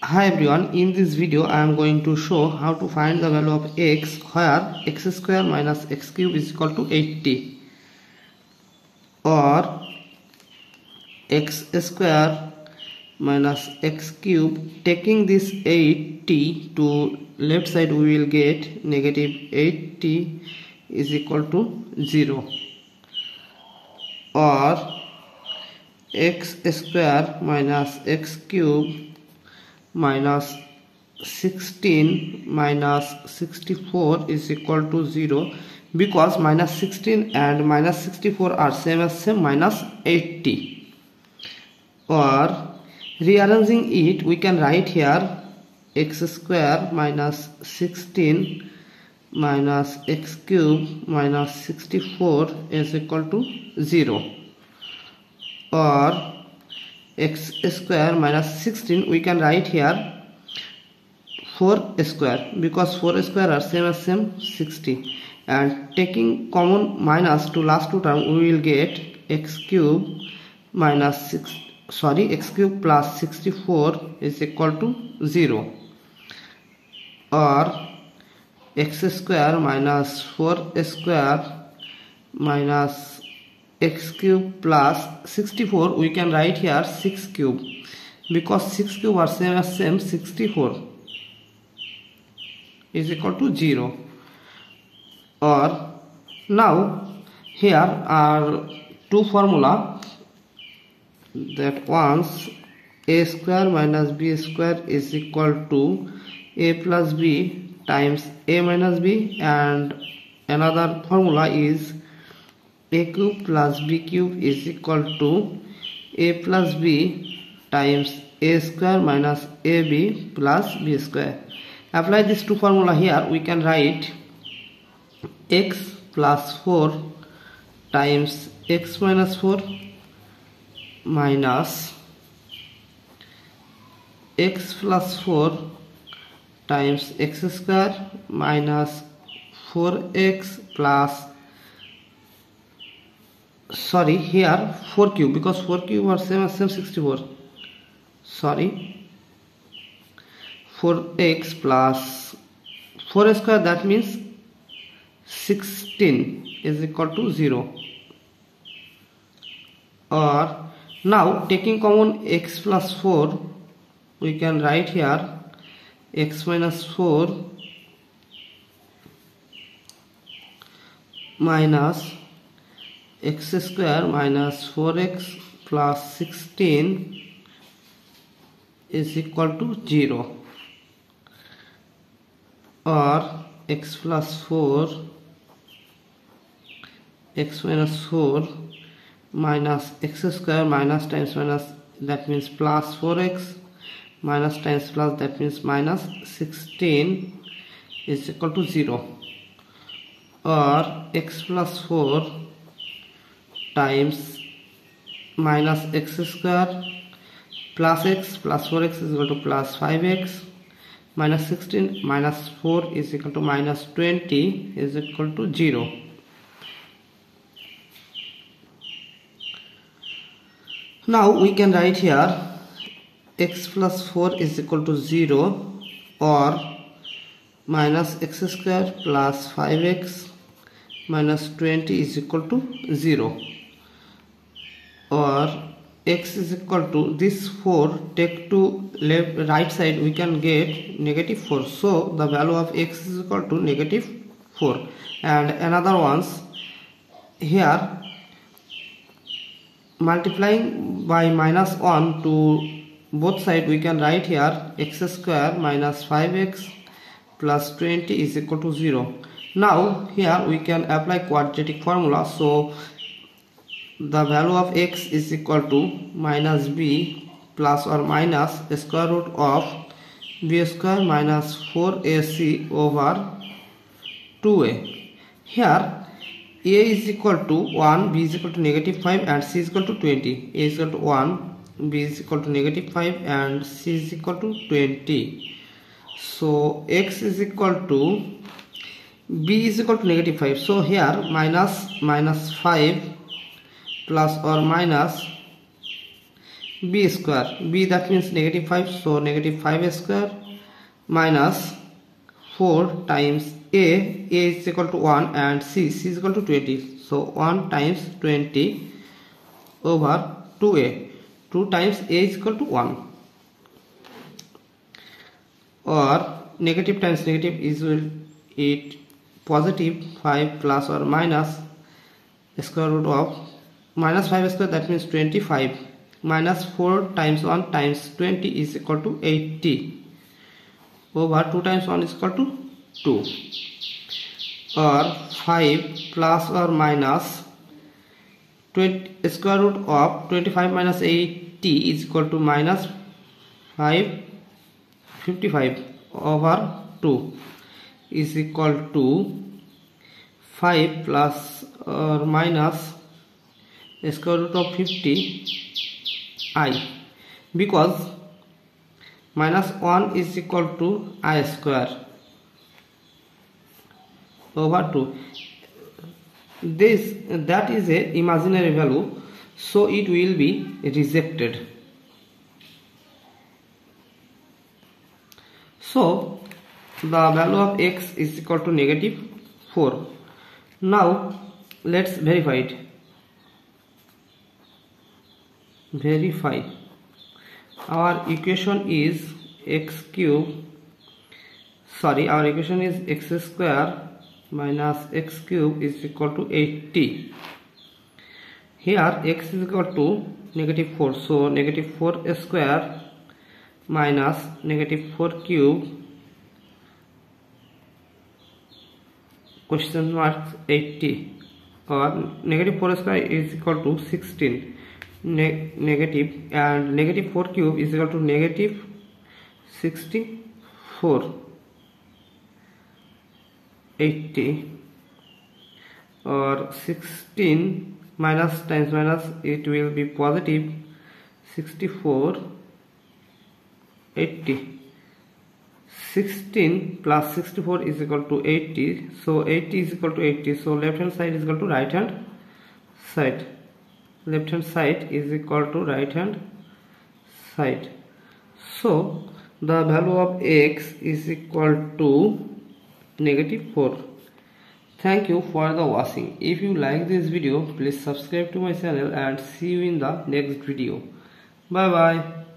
Hi everyone, in this video I am going to show how to find the value of x where x square minus x cube is equal to 80 or x square minus x cube. Taking this 80 to left side we will get negative 80 is equal to 0, or x square minus x cube minus 16 minus 64 is equal to 0, because minus 16 and minus 64 are same as same minus 80. Or rearranging it, we can write here x square minus 16 minus x cube minus 64 is equal to 0, or x square minus 16 we can write here 4 square, because 4 square are same as same 60, and taking common minus to last two term we will get x cube minus x cube plus 64 is equal to 0, or x square minus 4 square minus x cube plus 64 we can write here 6 cube, because 6 cube are same as same 64 is equal to 0. Or now here are two formula, that once a square minus b square is equal to a plus b times a minus b, and another formula is a cube plus b cube is equal to a plus b times a square minus ab plus b square. Apply these two formula here, we can write x plus 4 times x minus 4 minus x plus 4 times x square minus 4x plus here 4 cube, because 4 cube are same as same 64, 4x plus 4 square, that means 16 is equal to 0. Or now taking common x plus 4 we can write here x minus 4 minus x square minus 4x plus 16 is equal to 0, or x plus 4 x minus 4 minus x square minus times minus, that means plus 4x minus times plus, that means minus 16 is equal to 0, or x plus 4 times minus x square plus x plus 4x is equal to plus 5x minus 16 minus 4 is equal to minus 20 is equal to 0. Now we can write here x plus 4 is equal to 0, or minus x square plus 5x minus 20 is equal to 0, or x is equal to this 4, take to right side we can get negative 4, so the value of x is equal to negative 4. And another ones here, multiplying by minus 1 to both side we can write here x square minus 5x plus 20 is equal to 0. Now here we can apply quadratic formula, so the value of x is equal to minus b plus or minus square root of b square minus 4ac over 2a. Here a is equal to 1, b is equal to negative 5 and c is equal to 20. A is equal to 1, b is equal to negative 5 and c is equal to 20. So x is equal to, b is equal to negative 5, so here minus 5 plus or minus b square. B, that means negative 5, so negative 5 square minus 4 times a is equal to 1 and c is equal to 20. So 1 times 20 over 2a. 2 times a is equal to 1. Or negative times negative is it positive 5 plus or minus square root of minus 5 square, that means 25, minus 4 times 1 times 20 is equal to 80 over 2 times 1 is equal to 2. Or 5 plus or minus 20 square root of 25 minus 80 is equal to minus 55 over 2 is equal to 5 plus or minus square root of 50 I, because minus 1 is equal to I square over 2. That is a imaginary value, so it will be rejected. So the value of x is equal to negative 4. Now let's verify it. Verify. Our equation is x square minus x cube is equal to 80. Here x is equal to negative 4, so negative 4 square minus negative 4 cube question mark 80, or negative 4 square is equal to 16 negative, and negative 4 cube is equal to negative 64. 80 or 16 minus times minus, it will be positive 64 80. 16 plus 64 is equal to 80, so 80 is equal to 80, so left hand side is equal to right hand side. Left hand side is equal to right hand side. So the value of x is equal to negative 4. Thank you for the watching. If you like this video, please subscribe to my channel and see you in the next video. Bye bye.